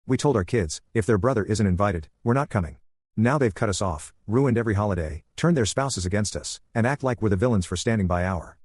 We told our kids, if their brother isn't invited, we're not coming. Now they've cut us off, ruined every holiday, turned their spouses against us, and act like we're the villains for standing by our.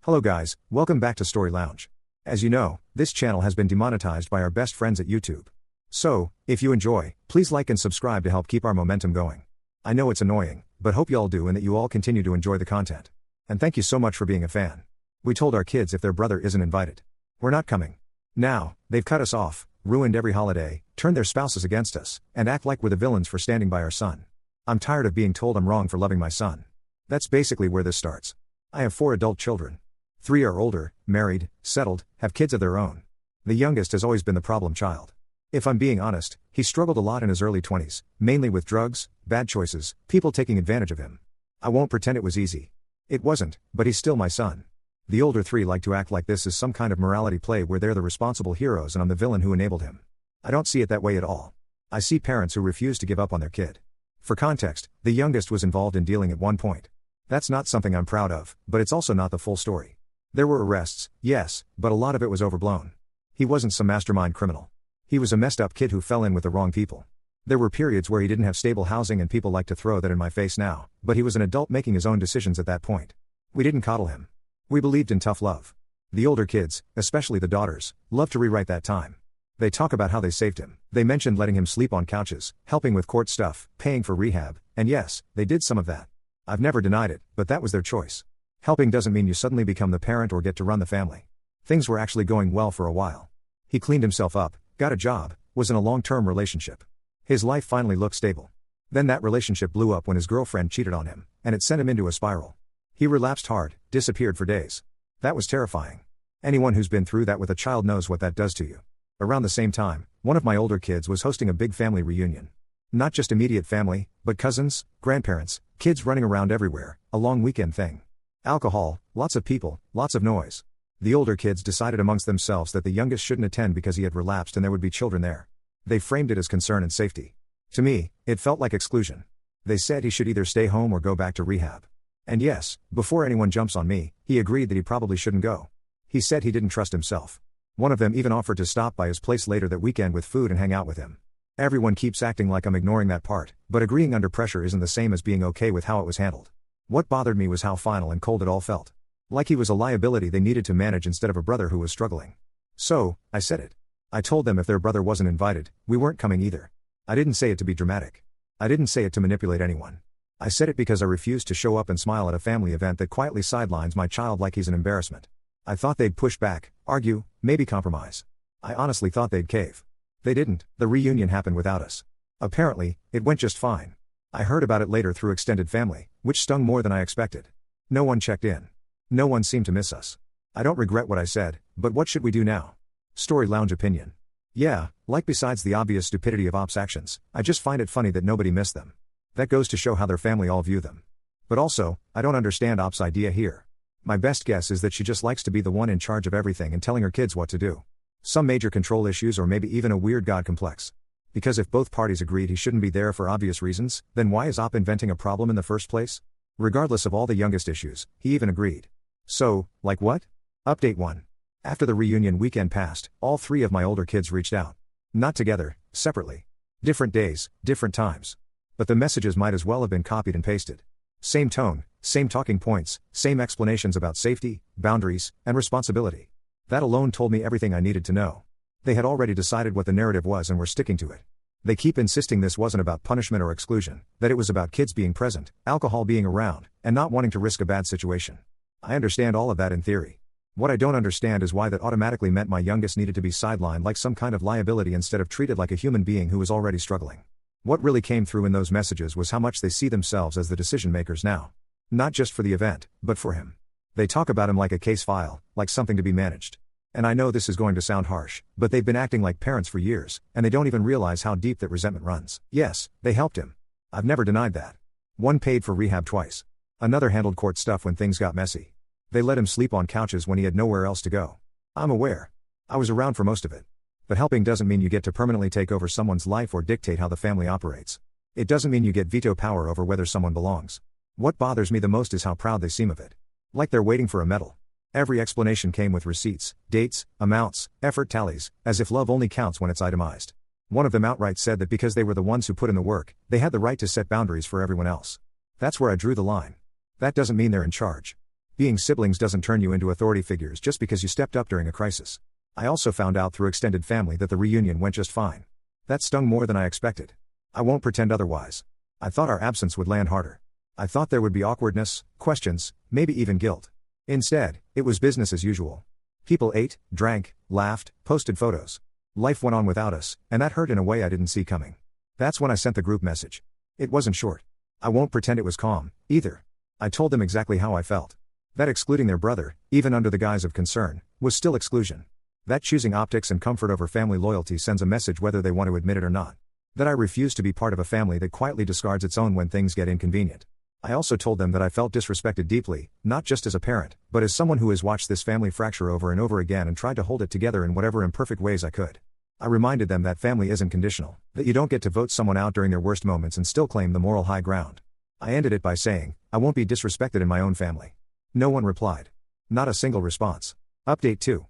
Hello guys, welcome back to Story Lounge. As you know, this channel has been demonetized by our best friends at YouTube. So, if you enjoy, please like and subscribe to help keep our momentum going. I know it's annoying, but hope you all do and that you all continue to enjoy the content. And thank you so much for being a fan. We told our kids if their brother isn't invited, we're not coming. Now, they've cut us off, ruined every holiday, turned their spouses against us, and act like we're the villains for standing by our son. I'm tired of being told I'm wrong for loving my son. That's basically where this starts. I have 4 adult children. 3 are older, married, settled, have kids of their own. The youngest has always been the problem child. If I'm being honest, he struggled a lot in his early 20s, mainly with drugs, bad choices, people taking advantage of him. I won't pretend it was easy. It wasn't, but he's still my son. The older 3 like to act like this is some kind of morality play where they're the responsible heroes and I'm the villain who enabled him. I don't see it that way at all. I see parents who refuse to give up on their kid. For context, the youngest was involved in dealing at one point. That's not something I'm proud of, but it's also not the full story. There were arrests, yes, but a lot of it was overblown. He wasn't some mastermind criminal. He was a messed up kid who fell in with the wrong people. There were periods where he didn't have stable housing and people like to throw that in my face now, but he was an adult making his own decisions at that point. We didn't coddle him. We believed in tough love. The older kids, especially the daughters, love to rewrite that time. They talk about how they saved him. They mentioned letting him sleep on couches, helping with court stuff, paying for rehab, and yes, they did some of that. I've never denied it, but that was their choice. Helping doesn't mean you suddenly become the parent or get to run the family. Things were actually going well for a while. He cleaned himself up, got a job, was in a long-term relationship. His life finally looked stable. Then that relationship blew up when his girlfriend cheated on him, and it sent him into a spiral. He relapsed hard, disappeared for days. That was terrifying. Anyone who's been through that with a child knows what that does to you. Around the same time, one of my older kids was hosting a big family reunion. Not just immediate family, but cousins, grandparents, kids running around everywhere, a long weekend thing. Alcohol, lots of people, lots of noise. The older kids decided amongst themselves that the youngest shouldn't attend because he had relapsed and there would be children there. They framed it as concern and safety. To me, it felt like exclusion. They said he should either stay home or go back to rehab. And yes, before anyone jumps on me, he agreed that he probably shouldn't go. He said he didn't trust himself. One of them even offered to stop by his place later that weekend with food and hang out with him. Everyone keeps acting like I'm ignoring that part, but agreeing under pressure isn't the same as being okay with how it was handled. What bothered me was how final and cold it all felt. Like he was a liability they needed to manage instead of a brother who was struggling. So, I said it. I told them if their brother wasn't invited, we weren't coming either. I didn't say it to be dramatic. I didn't say it to manipulate anyone. I said it because I refused to show up and smile at a family event that quietly sidelines my child like he's an embarrassment. I thought they'd push back, argue, maybe compromise. I honestly thought they'd cave. They didn't. The reunion happened without us. Apparently, it went just fine. I heard about it later through extended family, which stung more than I expected. No one checked in. No one seemed to miss us. I don't regret what I said, but what should we do now? Story Lounge opinion. Yeah, like besides the obvious stupidity of Op's actions, I just find it funny that nobody missed them. That goes to show how their family all view them. But also, I don't understand Op's idea here. My best guess is that she just likes to be the one in charge of everything and telling her kids what to do. Some major control issues or maybe even a weird God complex. Because if both parties agreed he shouldn't be there for obvious reasons, then why is Op inventing a problem in the first place? Regardless of all the youngest issues, he even agreed. So, like what? Update 1. After the reunion weekend passed, all 3 of my older kids reached out. Not together, separately. Different days, different times. But the messages might as well have been copied and pasted. Same tone, same talking points, same explanations about safety, boundaries, and responsibility. That alone told me everything I needed to know. They had already decided what the narrative was and were sticking to it. They keep insisting this wasn't about punishment or exclusion, that it was about kids being present, alcohol being around, and not wanting to risk a bad situation. I understand all of that in theory. What I don't understand is why that automatically meant my youngest needed to be sidelined like some kind of liability instead of treated like a human being who was already struggling. What really came through in those messages was how much they see themselves as the decision makers now. Not just for the event, but for him. They talk about him like a case file, like something to be managed. And I know this is going to sound harsh, but they've been acting like parents for years, and they don't even realize how deep that resentment runs. Yes, they helped him. I've never denied that. One paid for rehab twice. Another handled court stuff when things got messy. They let him sleep on couches when he had nowhere else to go. I'm aware. I was around for most of it. But helping doesn't mean you get to permanently take over someone's life or dictate how the family operates. It doesn't mean you get veto power over whether someone belongs. What bothers me the most is how proud they seem of it. Like they're waiting for a medal. Every explanation came with receipts, dates, amounts, effort tallies, as if love only counts when it's itemized. One of them outright said that because they were the ones who put in the work, they had the right to set boundaries for everyone else. That's where I drew the line. That doesn't mean they're in charge. Being siblings doesn't turn you into authority figures just because you stepped up during a crisis. I also found out through extended family that the reunion went just fine. That stung more than I expected. I won't pretend otherwise. I thought our absence would land harder. I thought there would be awkwardness, questions, maybe even guilt. Instead, it was business as usual. People ate, drank, laughed, posted photos. Life went on without us, and that hurt in a way I didn't see coming. That's when I sent the group message. It wasn't short. I won't pretend it was calm, either. I told them exactly how I felt. That excluding their brother, even under the guise of concern, was still exclusion. That choosing optics and comfort over family loyalty sends a message whether they want to admit it or not. That I refuse to be part of a family that quietly discards its own when things get inconvenient. I also told them that I felt disrespected deeply, not just as a parent, but as someone who has watched this family fracture over and over again and tried to hold it together in whatever imperfect ways I could. I reminded them that family isn't conditional, that you don't get to vote someone out during their worst moments and still claim the moral high ground. I ended it by saying, I won't be disrespected in my own family. No one replied. Not a single response. Update 2.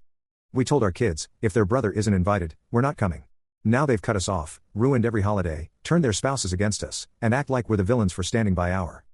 We told our kids, if their brother isn't invited, we're not coming. Now they've cut us off, ruined every holiday, turned their spouses against us, and act like we're the villains for standing by our.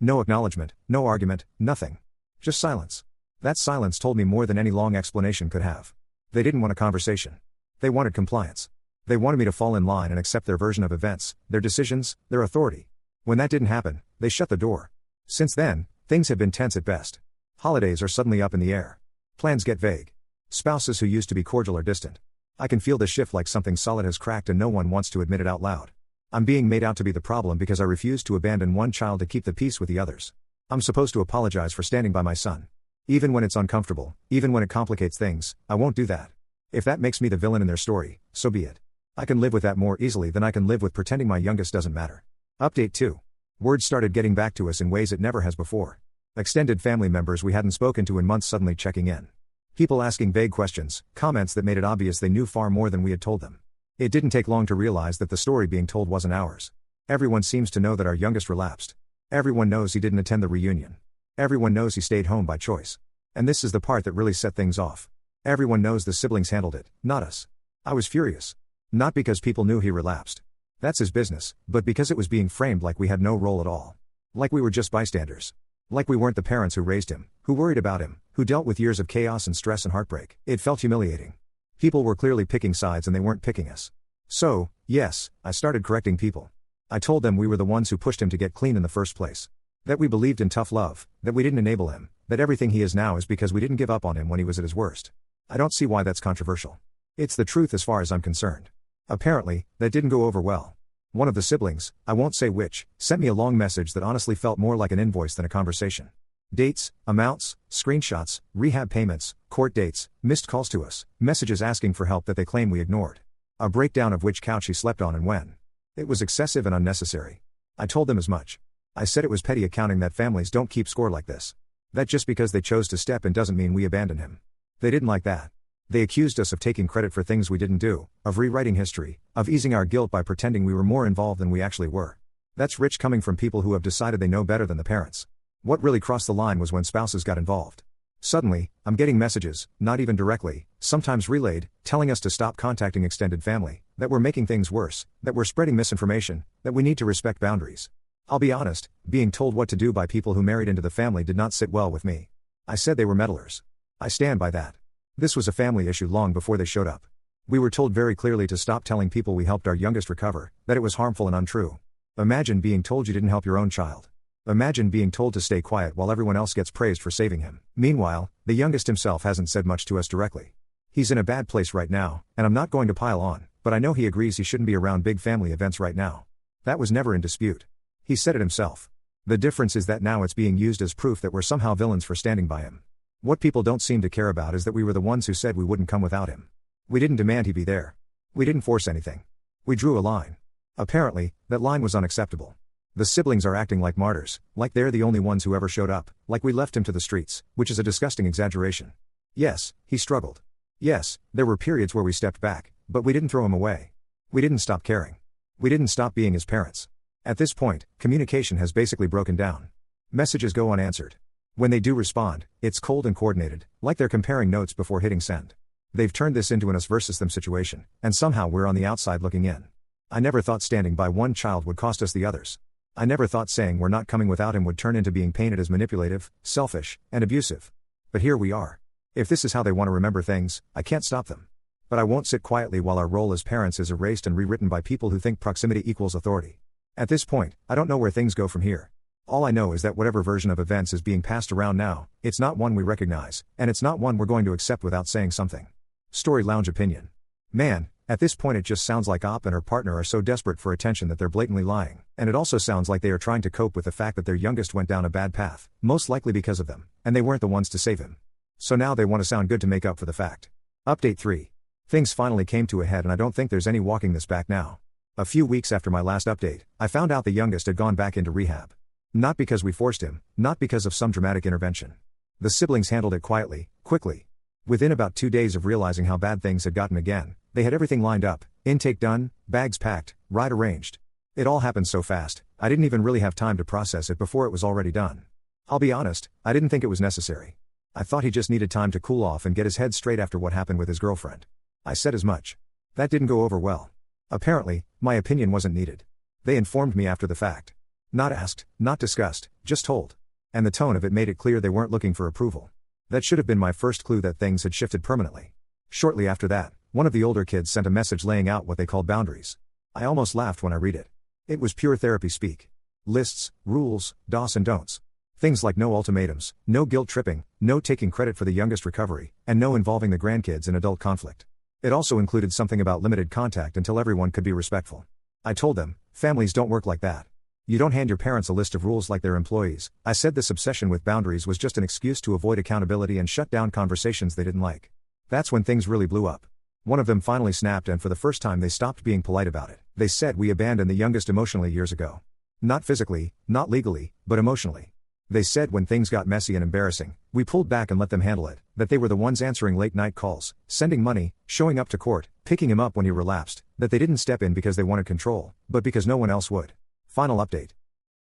No acknowledgement, no argument, nothing. Just silence. That silence told me more than any long explanation could have. They didn't want a conversation. They wanted compliance. They wanted me to fall in line and accept their version of events, their decisions, their authority. When that didn't happen, they shut the door. Since then, things have been tense at best. Holidays are suddenly up in the air. Plans get vague. Spouses who used to be cordial are distant. I can feel the shift like something solid has cracked and no one wants to admit it out loud. I'm being made out to be the problem because I refuse to abandon one child to keep the peace with the others. I'm supposed to apologize for standing by my son. Even when it's uncomfortable, even when it complicates things, I won't do that. If that makes me the villain in their story, so be it. I can live with that more easily than I can live with pretending my youngest doesn't matter. Update 2. Word started getting back to us in ways it never has before. Extended family members we hadn't spoken to in months suddenly checking in. People asking vague questions, comments that made it obvious they knew far more than we had told them. It didn't take long to realize that the story being told wasn't ours. Everyone seems to know that our youngest relapsed. Everyone knows he didn't attend the reunion. Everyone knows he stayed home by choice. And this is the part that really set things off. Everyone knows the siblings handled it, not us. I was furious. Not because people knew he relapsed. That's his business, but because it was being framed like we had no role at all. Like we were just bystanders. Like we weren't the parents who raised him, who worried about him, who dealt with years of chaos and stress and heartbreak. It felt humiliating. People were clearly picking sides and they weren't picking us. So, yes, I started correcting people. I told them we were the ones who pushed him to get clean in the first place. That we believed in tough love, that we didn't enable him, that everything he is now is because we didn't give up on him when he was at his worst. I don't see why that's controversial. It's the truth as far as I'm concerned. Apparently, that didn't go over well. One of the siblings, I won't say which, sent me a long message that honestly felt more like an invoice than a conversation. Dates, amounts, screenshots, rehab payments, court dates, missed calls to us, messages asking for help that they claim we ignored. A breakdown of which couch he slept on and when. It was excessive and unnecessary. I told them as much. I said it was petty accounting that families don't keep score like this. That just because they chose to step in doesn't mean we abandon him. They didn't like that. They accused us of taking credit for things we didn't do, of rewriting history, of easing our guilt by pretending we were more involved than we actually were. That's rich coming from people who have decided they know better than the parents. What really crossed the line was when spouses got involved. Suddenly, I'm getting messages, not even directly, sometimes relayed, telling us to stop contacting extended family, that we're making things worse, that we're spreading misinformation, that we need to respect boundaries. I'll be honest, being told what to do by people who married into the family did not sit well with me. I said they were meddlers. I stand by that. This was a family issue long before they showed up. We were told very clearly to stop telling people we helped our youngest recover, that it was harmful and untrue. Imagine being told you didn't help your own child. Imagine being told to stay quiet while everyone else gets praised for saving him. Meanwhile, the youngest himself hasn't said much to us directly. He's in a bad place right now, and I'm not going to pile on, but I know he agrees he shouldn't be around big family events right now. That was never in dispute. He said it himself. The difference is that now it's being used as proof that we're somehow villains for standing by him. What people don't seem to care about is that we were the ones who said we wouldn't come without him. We didn't demand he be there. We didn't force anything. We drew a line. Apparently, that line was unacceptable. The siblings are acting like martyrs, like they're the only ones who ever showed up, like we left him to the streets, which is a disgusting exaggeration. Yes, he struggled. Yes, there were periods where we stepped back, but we didn't throw him away. We didn't stop caring. We didn't stop being his parents. At this point, communication has basically broken down. Messages go unanswered. When they do respond, it's cold and coordinated, like they're comparing notes before hitting send. They've turned this into an us versus them situation, and somehow we're on the outside looking in. I never thought standing by one child would cost us the others. I never thought saying we're not coming without him would turn into being painted as manipulative, selfish, and abusive. But here we are. If this is how they want to remember things, I can't stop them. But I won't sit quietly while our role as parents is erased and rewritten by people who think proximity equals authority. At this point, I don't know where things go from here. All I know is that whatever version of events is being passed around now, it's not one we recognize, and it's not one we're going to accept without saying something. Story Lounge opinion. Man, at this point it just sounds like Op and her partner are so desperate for attention that they're blatantly lying, and it also sounds like they are trying to cope with the fact that their youngest went down a bad path, most likely because of them, and they weren't the ones to save him. So now they want to sound good to make up for the fact. Update 3. Things finally came to a head and I don't think there's any walking this back now. A few weeks after my last update, I found out the youngest had gone back into rehab. Not because we forced him, not because of some dramatic intervention. The siblings handled it quietly, quickly. Within about 2 days of realizing how bad things had gotten again, they had everything lined up, intake done, bags packed, ride arranged. It all happened so fast, I didn't even really have time to process it before it was already done. I'll be honest, I didn't think it was necessary. I thought he just needed time to cool off and get his head straight after what happened with his girlfriend. I said as much. That didn't go over well. Apparently, my opinion wasn't needed. They informed me after the fact. Not asked, not discussed, just told. And the tone of it made it clear they weren't looking for approval. That should have been my first clue that things had shifted permanently. Shortly after that, one of the older kids sent a message laying out what they called boundaries. I almost laughed when I read it. It was pure therapy speak. Lists, rules, dos and don'ts. Things like no ultimatums, no guilt tripping, no taking credit for the youngest recovery, and no involving the grandkids in adult conflict. It also included something about limited contact until everyone could be respectful. I told them, families don't work like that. You don't hand your parents a list of rules like their employees. I said this obsession with boundaries was just an excuse to avoid accountability and shut down conversations they didn't like. That's when things really blew up. One of them finally snapped and for the first time they stopped being polite about it. They said we abandoned the youngest emotionally years ago. Not physically, not legally, but emotionally. They said when things got messy and embarrassing, we pulled back and let them handle it, that they were the ones answering late night calls, sending money, showing up to court, picking him up when he relapsed, that they didn't step in because they wanted control, but because no one else would. Final update.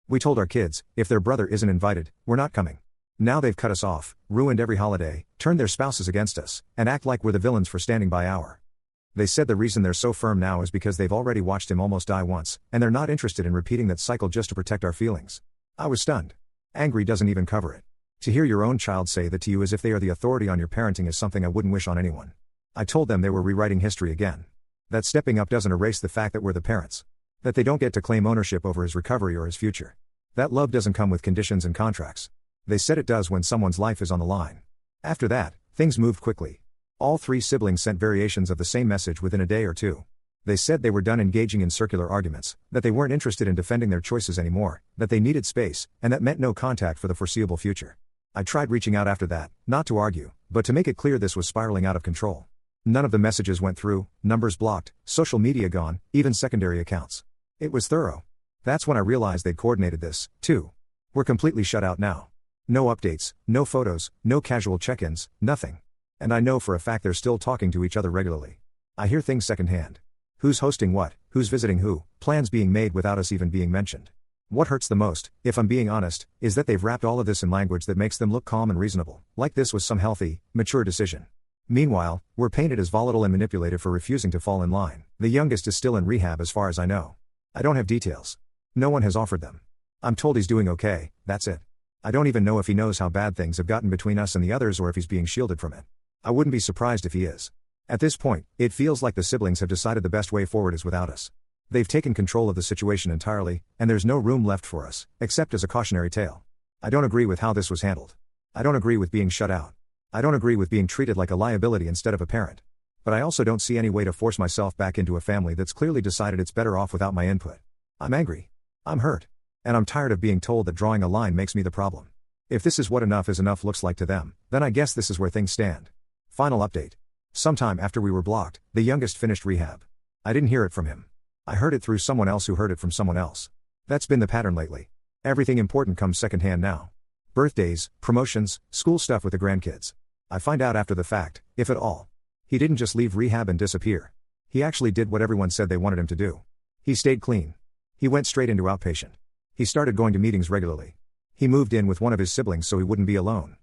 We told our kids, if their brother isn't invited, we're not coming. Now they've cut us off, ruined every holiday, turned their spouses against us, and act like we're the villains for standing by our. They said the reason they're so firm now is because they've already watched him almost die once, and they're not interested in repeating that cycle just to protect our feelings. I was stunned. Angry doesn't even cover it. To hear your own child say that to you as if they are the authority on your parenting is something I wouldn't wish on anyone. I told them they were rewriting history again. That stepping up doesn't erase the fact that we're the parents. That they don't get to claim ownership over his recovery or his future. That love doesn't come with conditions and contracts. They said it does when someone's life is on the line. After that, things moved quickly. All 3 siblings sent variations of the same message within a day or 2. They said they were done engaging in circular arguments, that they weren't interested in defending their choices anymore, that they needed space, and that meant no contact for the foreseeable future. I tried reaching out after that, not to argue, but to make it clear this was spiraling out of control. None of the messages went through, numbers blocked, social media gone, even secondary accounts. It was thorough. That's when I realized they'd coordinated this, too. We're completely shut out now. No updates, no photos, no casual check-ins, nothing. And I know for a fact they're still talking to each other regularly. I hear things secondhand. Who's hosting what, who's visiting who, plans being made without us even being mentioned. What hurts the most, if I'm being honest, is that they've wrapped all of this in language that makes them look calm and reasonable, like this was some healthy, mature decision. Meanwhile, we're painted as volatile and manipulative for refusing to fall in line. The youngest is still in rehab as far as I know. I don't have details. No one has offered them. I'm told he's doing okay, that's it. I don't even know if he knows how bad things have gotten between us and the others or if he's being shielded from it. I wouldn't be surprised if he is. At this point, it feels like the siblings have decided the best way forward is without us. They've taken control of the situation entirely, and there's no room left for us, except as a cautionary tale. I don't agree with how this was handled. I don't agree with being shut out. I don't agree with being treated like a liability instead of a parent. But I also don't see any way to force myself back into a family that's clearly decided it's better off without my input. I'm angry. I'm hurt. And I'm tired of being told that drawing a line makes me the problem. If this is what enough is enough looks like to them, then I guess this is where things stand. Final update. Sometime after we were blocked, the youngest finished rehab. I didn't hear it from him. I heard it through someone else who heard it from someone else. That's been the pattern lately. Everything important comes secondhand now. Birthdays, promotions, school stuff with the grandkids. I find out after the fact, if at all. He didn't just leave rehab and disappear. He actually did what everyone said they wanted him to do. He stayed clean. He went straight into outpatient. He started going to meetings regularly. He moved in with one of his siblings so he wouldn't be alone.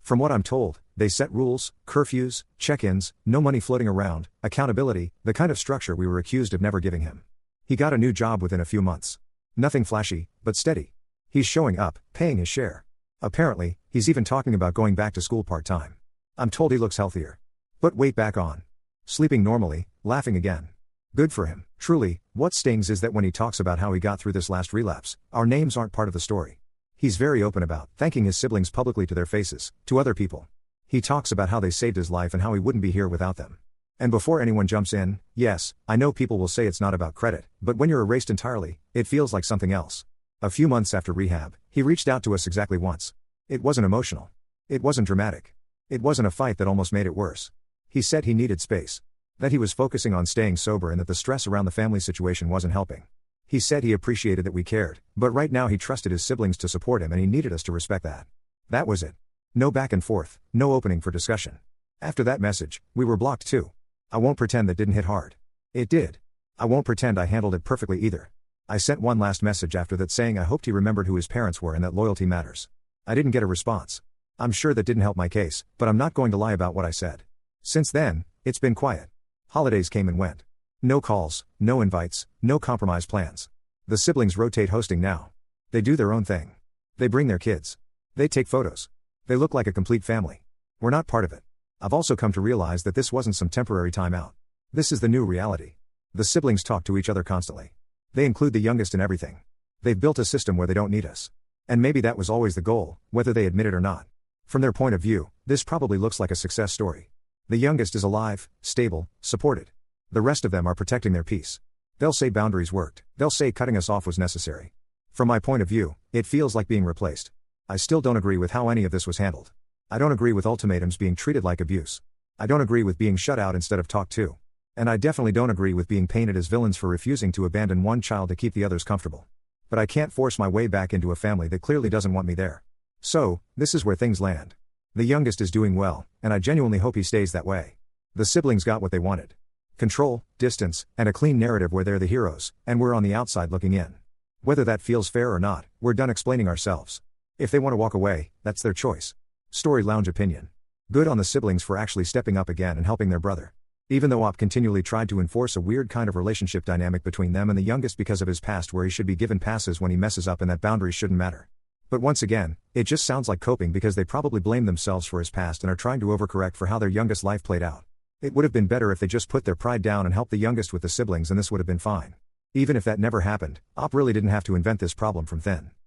From what I'm told, they set rules, curfews, check-ins, no money floating around, accountability, the kind of structure we were accused of never giving him. He got a new job within a few months. Nothing flashy, but steady. He's showing up, paying his share. Apparently, he's even talking about going back to school part-time. I'm told he looks healthier. But weight back on. Sleeping normally, laughing again. Good for him. Truly, what stings is that when he talks about how he got through this last relapse, our names aren't part of the story. He's very open about thanking his siblings publicly to their faces, to other people. He talks about how they saved his life and how he wouldn't be here without them. And before anyone jumps in, yes, I know people will say it's not about credit, but when you're erased entirely, it feels like something else. A few months after rehab, he reached out to us exactly once. It wasn't emotional. It wasn't dramatic. It wasn't a fight that almost made it worse. He said he needed space. That he was focusing on staying sober and that the stress around the family situation wasn't helping. He said he appreciated that we cared, but right now he trusted his siblings to support him and he needed us to respect that. That was it. No back and forth, no opening for discussion. After that message, we were blocked too. I won't pretend that didn't hit hard. It did. I won't pretend I handled it perfectly either. I sent one last message after that saying I hoped he remembered who his parents were and that loyalty matters. I didn't get a response. I'm sure that didn't help my case, but I'm not going to lie about what I said. Since then, it's been quiet. Holidays came and went. No calls, no invites, no compromise plans. The siblings rotate hosting now. They do their own thing. They bring their kids. They take photos. They look like a complete family. We're not part of it. I've also come to realize that this wasn't some temporary timeout. This is the new reality. The siblings talk to each other constantly. They include the youngest in everything. They've built a system where they don't need us. And maybe that was always the goal, whether they admit it or not. From their point of view, this probably looks like a success story. The youngest is alive, stable, supported. The rest of them are protecting their peace. They'll say boundaries worked. They'll say cutting us off was necessary. From my point of view, it feels like being replaced. I still don't agree with how any of this was handled. I don't agree with ultimatums being treated like abuse. I don't agree with being shut out instead of talked to. And I definitely don't agree with being painted as villains for refusing to abandon one child to keep the others comfortable. But I can't force my way back into a family that clearly doesn't want me there. So, this is where things land. The youngest is doing well, and I genuinely hope he stays that way. The siblings got what they wanted. Control, distance, and a clean narrative where they're the heroes, and we're on the outside looking in. Whether that feels fair or not, we're done explaining ourselves. If they want to walk away, that's their choice. Story Lounge opinion. Good on the siblings for actually stepping up again and helping their brother. Even though Op continually tried to enforce a weird kind of relationship dynamic between them and the youngest because of his past where he should be given passes when he messes up and that boundaries shouldn't matter. But once again, it just sounds like coping because they probably blame themselves for his past and are trying to overcorrect for how their youngest life played out. It would have been better if they just put their pride down and helped the youngest with the siblings and this would have been fine. Even if that never happened, Op really didn't have to invent this problem from thin.